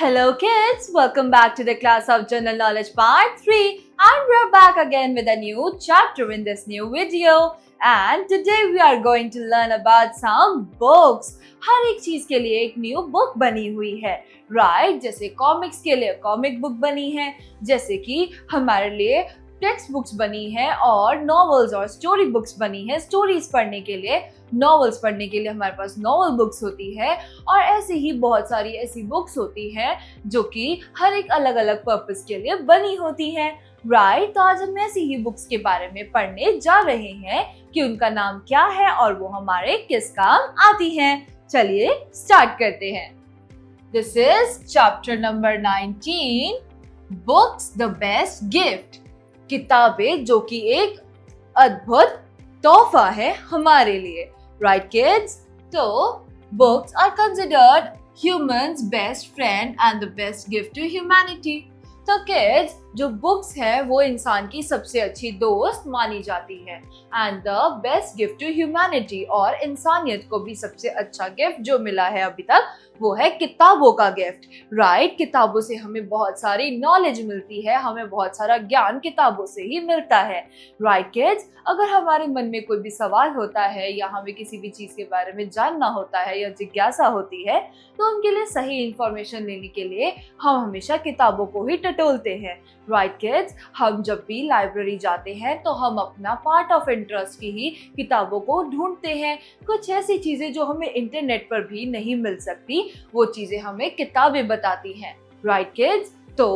Hello kids, welcome back to the class of General Knowledge Part 3 and we're back again with a new chapter in this new video and today we are going to learn about some books. हर एक चीज के लिए एक new book बनी हुई है right जैसे comics के लिए कॉमिक बुक बनी है, जैसे कि हमारे लिए टेक्स्ट बुक्स बनी है और नॉवेल्स और स्टोरी बुक्स बनी है। स्टोरीज पढ़ने के लिए, नॉवेल्स पढ़ने के लिए हमारे पास नॉवेल बुक्स होती है और ऐसे ही बहुत सारी ऐसी बुक्स होती हैं जो कि हर एक अलग अलग पर्पस के लिए बनी होती हैं राइट। तो आज हम ऐसी ही बुक्स के बारे में पढ़ने जा रहे हैं कि उनका नाम क्या है और वो हमारे किस काम आती हैं। चलिए स्टार्ट करते हैं। This is chapter number 19, books the best gift. किताबें जो कि एक अद्भुत तोहफा है हमारे लिए राइट किड्स। तो books are considered humans best friend and the best gift to humanity. तो किड्स जो बुक्स है वो इंसान की सबसे अच्छी दोस्त मानी जाती है and the best gift to humanity, और इंसानियत को भी सबसे अच्छा गिफ्ट जो मिला है अभी तक वो है किताबों का गिफ्ट राइट। किताबों से हमें बहुत सारी नॉलेज मिलती है, हमें बहुत सारा ज्ञान किताबों से ही मिलता है राइट किड्स। अगर हमारे मन में कोई भी सवाल होता है या हमें किसी भी चीज के बारे में जानना होता है या जिज्ञासा होती है तो उनके लिए सही इंफॉर्मेशन लेने के लिए हम हमेशा किताबों को ही टटोलते हैं राइट किड्स। हम जब भी लाइब्रेरी जाते हैं तो हम अपना पार्ट ऑफ इंटरेस्ट की ही किताबों को ढूंढते हैं। कुछ ऐसी चीजें जो हमें इंटरनेट पर भी नहीं मिल सकती वो चीजें हमें किताबें बताती हैं राइट किड्स। तो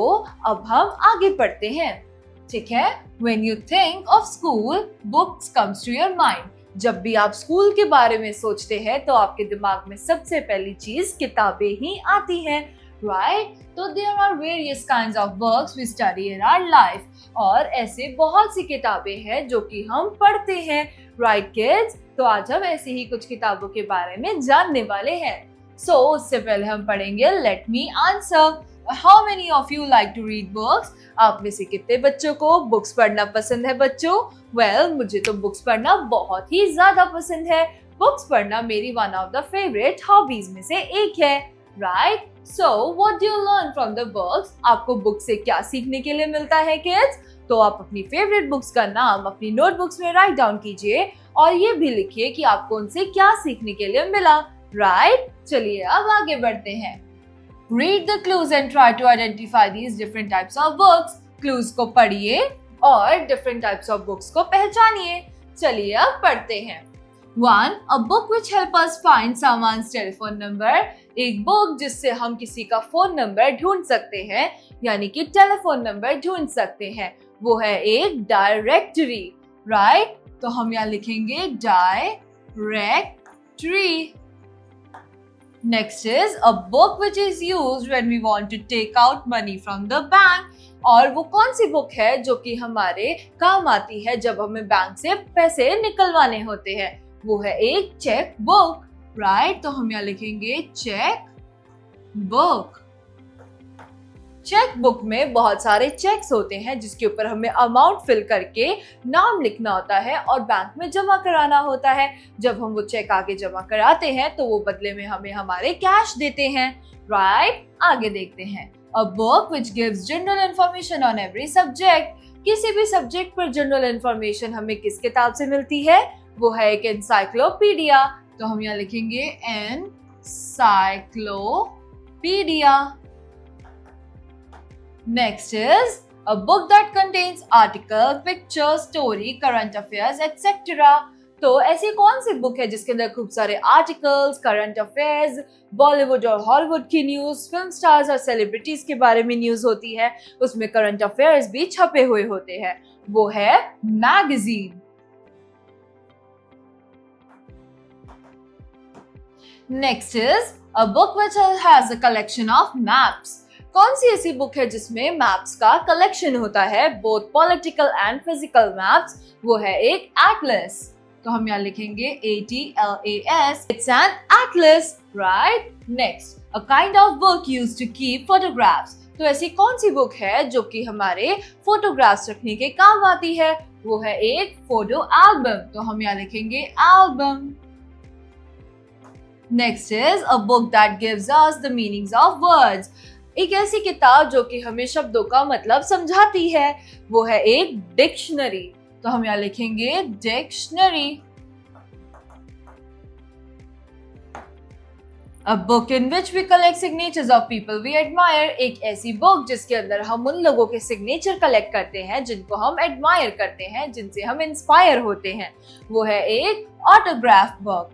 अब हम आगे पढ़ते हैं, ठीक है। When you think of school, books comes to your mind. जब भी आप स्कूल के बारे में सोचते हैं तो आपके दिमाग में सबसे पहली चीज किताबें ही आती हैं right? तो there are various kinds of books we study in our life, और ऐसे बहुत सी किताबें हैं जो कि हम पढ़ते हैं right kids। तो आज हम ऐसे ही कुछ किताबों के बारे में जानने वाले हैं। So उससे पहले हम पढ़ेंगे Let me answer. How many of you like to read books? आप में से कितने बच्चों को बुक्स पढ़ना पसंद है बच्चों? Well, मुझे तो बुक्स पढ़ना बहुत ही ज्यादा पसंद है। बुक्स पढ़ना मेरी one of the favourite hobbies में से एक है right. So what do you learn from the books? आपको बुक से क्या सीखने के लिए मिलता है किड्स? तो आप अपनी फेवरेट बुक्स का नाम अपनी नोटबुक्स में राइट डाउन कीजिए और ये भी लिखिए कि आपको उनसे क्या सीखने के लिए मिला राइट। चलिए अब आगे बढ़ते हैं। Read the clues and try to identify these different types of books. Clues को पढ़िए और different types of books को पहचानिए। चलिए अब पढ़ते हैं। 1. A book which help us find someone's telephone number. एक बुक जिससे हम किसी का फोन नंबर ढूंढ सकते हैं, यानी कि टेलीफोन नंबर ढूंढ सकते हैं, वो है एक डायरेक्टरी राइट। तो हम यहाँ लिखेंगे directory. Next is a book which is used when we want to take out money from the bank. और वो कौन सी बुक है जो कि हमारे काम आती है जब हमें बैंक से पैसे निकलवाने होते हैं? वो है एक चेक बुक राइट। तो हम यहाँ लिखेंगे चेक बुक। चेक बुक में बहुत सारे चेक्स होते हैं जिसके ऊपर हमें अमाउंट फिल करके नाम लिखना होता है और बैंक में जमा कराना होता है। जब हम वो चेक आगे जमा कराते हैं तो वो बदले में हमें हमारे कैश देते हैं राइट। आगे देखते हैं। A book which gives general information on every subject. किसी भी सब्जेक्ट पर जनरल इंफॉर्मेशन हमें किस किताब से मिलती है? वो है एक एनसाइक्लोपीडिया। तो हम यहाँ लिखेंगे encyclopedia. Next is a book that contains article, picture, story, current affairs, etc. तो ऐसी कौन सी बुक है जिसके अंदर खूब सारे आर्टिकल्स, करंट अफेयर्स, बॉलीवुड और हॉलीवुड की न्यूज, फिल्म स्टार्स और सेलिब्रिटीज के बारे में न्यूज होती है, उसमें करंट अफेयर्स भी छपे हुए होते हैं? वो है magazine. Next is a book which has a collection of maps. कौन सी ऐसी बुक है जिसमें मैप्स का कलेक्शन होता है, both political and physical maps? वो है एक एटलस। तो हम यहाँ लिखेंगे ATLAS। It's an atlas right. Next, a kind of book used to keep photographs. तो ऐसी कौन सी बुक है जो कि हमारे फोटोग्राफ्स रखने के काम आती है? वो है एक फोटो एल्बम। तो हम यहाँ लिखेंगे album. Next is a book that gives us the meanings of words. एक ऐसी किताब जो कि हमें शब्दों का मतलब समझाती है, वो है एक डिक्शनरी। तो हम यहाँ लिखेंगे dictionary. A book in which we collect signatures of people we admire। एक ऐसी बुक जिसके अंदर हम उन लोगों के सिग्नेचर कलेक्ट करते हैं जिनको हम एडमायर करते हैं, जिनसे हम इंस्पायर होते हैं, वो है एक ऑटोग्राफ बुक।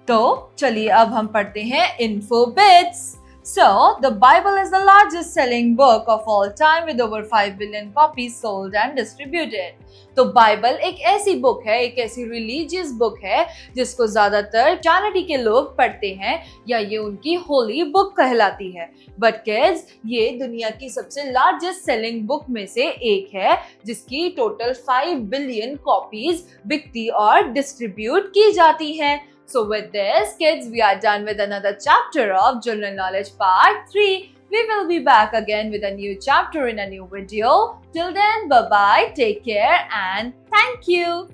तो चलिए अब हम पढ़ते हैं info bits। So, the Bible is the largest selling book of all time with over 5 billion copies sold and distributed। तो बाइबल एक ऐसी बुक है, एक ऐसी रिलीजियस बुक है जिसको ज्यादातर चैरिटी के लोग पढ़ते हैं, या ये उनकी होली बुक कहलाती है। बट किड्स, ये दुनिया की सबसे लार्जेस्ट सेलिंग बुक में से एक है जिसकी टोटल 5 बिलियन कॉपीज बिकती और डिस्ट्रीब्यूट की जाती हैं। So with this, kids, we are done with another chapter of General Knowledge Part 3. We will be back again with a new chapter in a new video. Till then, bye-bye, take care and thank you.